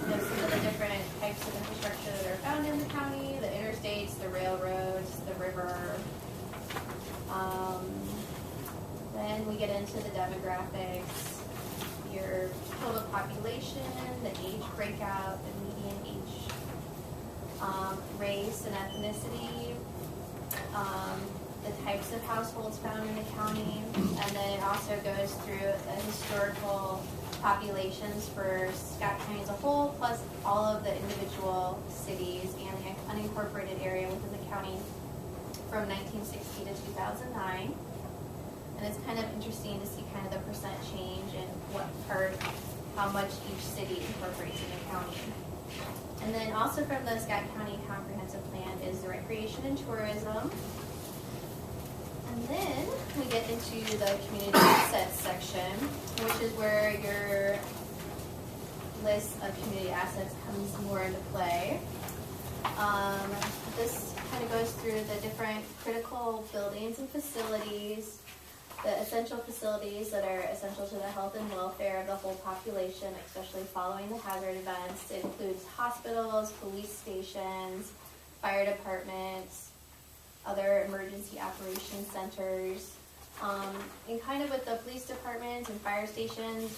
some of the different types of infrastructure that are found in the county, the interstates, the railroads, the river. Then we get into the demographics, your total population, the age breakout, the median age, race and ethnicity, the types of households found in the county, and then it also goes through the historical populations for Scott County as a whole, plus all of the individual cities and the unincorporated area within the county from 1960 to 2009. And it's kind of interesting to see kind of the percent change and what part, how much each city incorporates in the county. And then also from the Scott County Comprehensive Plan is the recreation and tourism. And then we get into the community assets section, which is where your list of community assets comes more into play. This kind of goes through the different critical buildings and facilities, the essential facilities that are essential to the health and welfare of the whole population, especially following the hazard events. It includes hospitals, police stations, fire departments, other emergency operations centers. And kind of with the police departments and fire stations,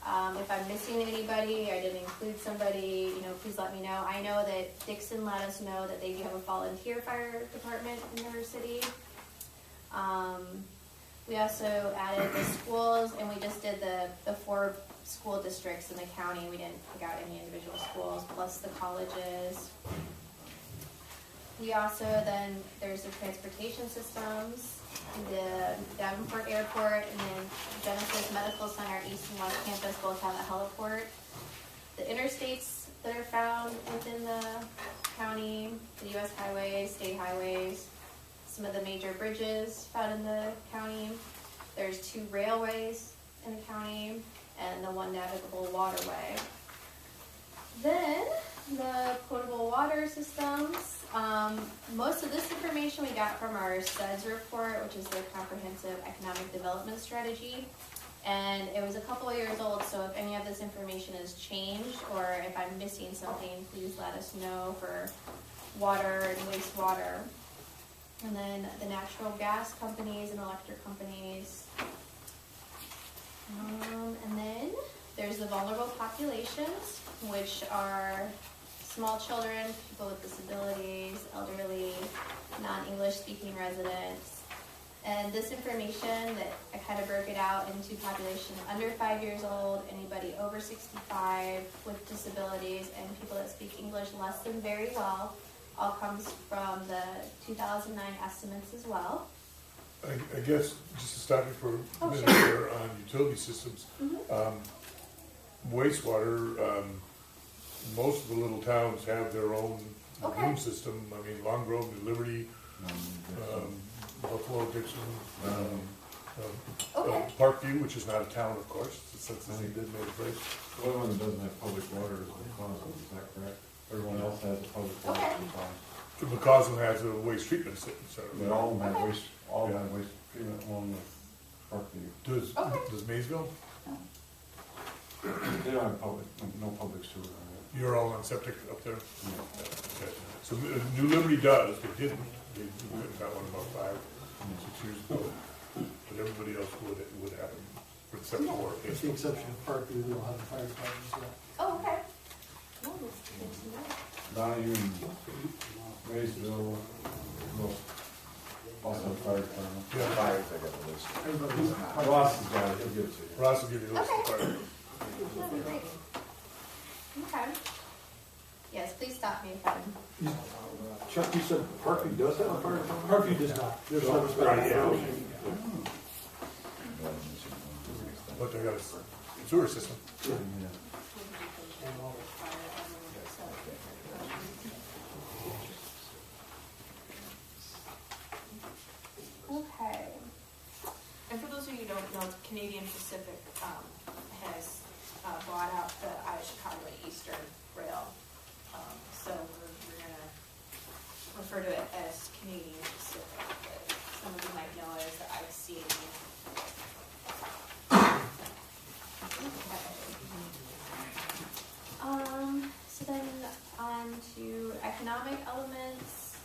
if I'm missing anybody, I didn't include somebody, please let me know. I know that Dixon let us know that they do have a volunteer fire department in their city. We also added the schools, and we just did the 4 school districts in the county. We didn't pick out any individual schools, plus the colleges. We also then, there's the transportation systems, the Davenport Airport, and then Genesis Medical Center, East and West Campus both have a heliport. The interstates that are found within the county, the U.S. highways, state highways, some of the major bridges found in the county. There's 2 railways in the county and the 1 navigable waterway. Then the potable water systems. Most of this information we got from our SEDS report, which is their Comprehensive Economic Development Strategy. And it was a couple of years old, so if any of this information has changed or if I'm missing something, please let us know for water and wastewater. And then the natural gas companies and electric companies. And then there's the vulnerable populations, which are small children, people with disabilities, elderly, non-English speaking residents. And this information that I kind of broke it out into population under 5 years old, anybody over 65 with disabilities, and people that speak English less than very well. All comes from the 2009 estimates as well. I guess, just to stop you for a minute sure. there on utility systems, wastewater, most of the little towns have their own lagoon system. I mean, Long Grove, New Liberty, Buffalo, Dixon, Parkview, which is not a town, of course, since they did make a place. The only one that doesn't have public water is McCausland, is that correct? Everyone else has a public water supply. McCausland has a waste treatment center. But all of them have waste, treatment along with Parkview. Does Maysville? They don't have no public sewer. You're all on septic up there? Yeah. Okay. So New Liberty does, they didn't. They got one about 5-6 years ago. But everybody else would have them, except for With the exception of Parkview, we don't have a fire department as well. Oh, okay. Oh, that's good to know. Donahue and Maysville, also fire department. Yeah. Fires, I got the list. Everybody's Ross has got it, he'll give it to you. Ross will give you those. Okay. That'd be great. Okay. Yes, please stop me if I'm... Chuck, you said Parkview does have a fire department? Parkview does not. There's no Right, yeah. Yeah. But they got a sewer system. Yeah. Okay. And for those of you who don't know, Canadian Pacific has bought out the Chicago Eastern Rail. So we're going to refer to it as Canadian Pacific, but some of you might know it as the IC. Okay. economic elements,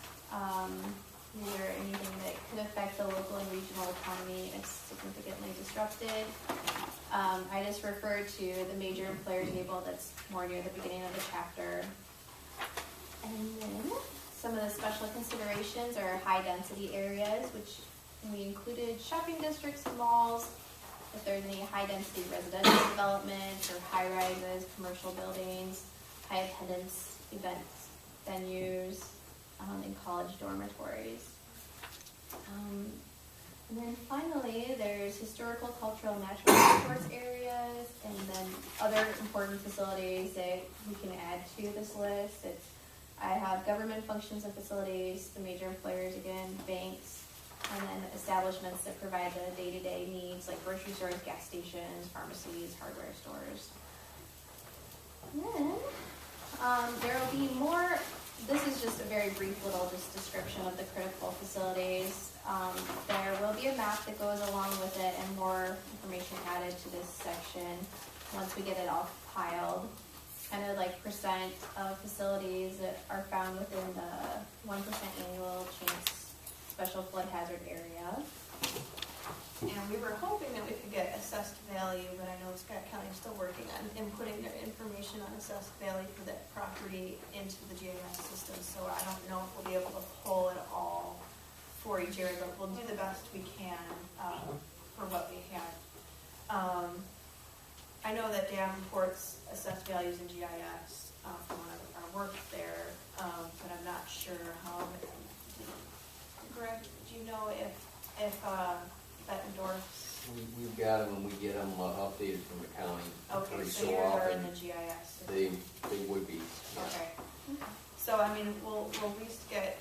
these are anything that could affect the local and regional economy if significantly disrupted. I just referred to the major employer table that's more near the beginning of the chapter. And then some of the special considerations are high density areas, which we included shopping districts and malls. If there's any high density residential development or high rises, commercial buildings, high attendance events, venues, and college dormitories. And then finally, there's historical, cultural, natural resource areas, and then other important facilities that we can add to this list. I have government functions and facilities, the major employers again, banks, and then establishments that provide the day-to-day needs like grocery stores, gas stations, pharmacies, hardware stores. And then there will be more. This is just a very brief little just description of the critical facilities. There will be a map that goes along with it and more information added to this section once we get it all compiled. Kind of like percent of facilities that are found within the 1% annual chance special flood hazard area. And we were hoping that we could get assessed value, but I know Scott County is still working on inputting their information on assessed value for that property into the GIS system. So I don't know if we'll be able to pull it all for each area, but we'll do the best we can for what we have. I know that Davenport's assessed values in GIS from our work there, but I'm not sure how. Greg, do you know if Bettendorf's? We've got them and we get them updated from the county. Okay, every so so yours are in often. the GIS. They would be. Yeah. Okay. So I mean, we'll at least get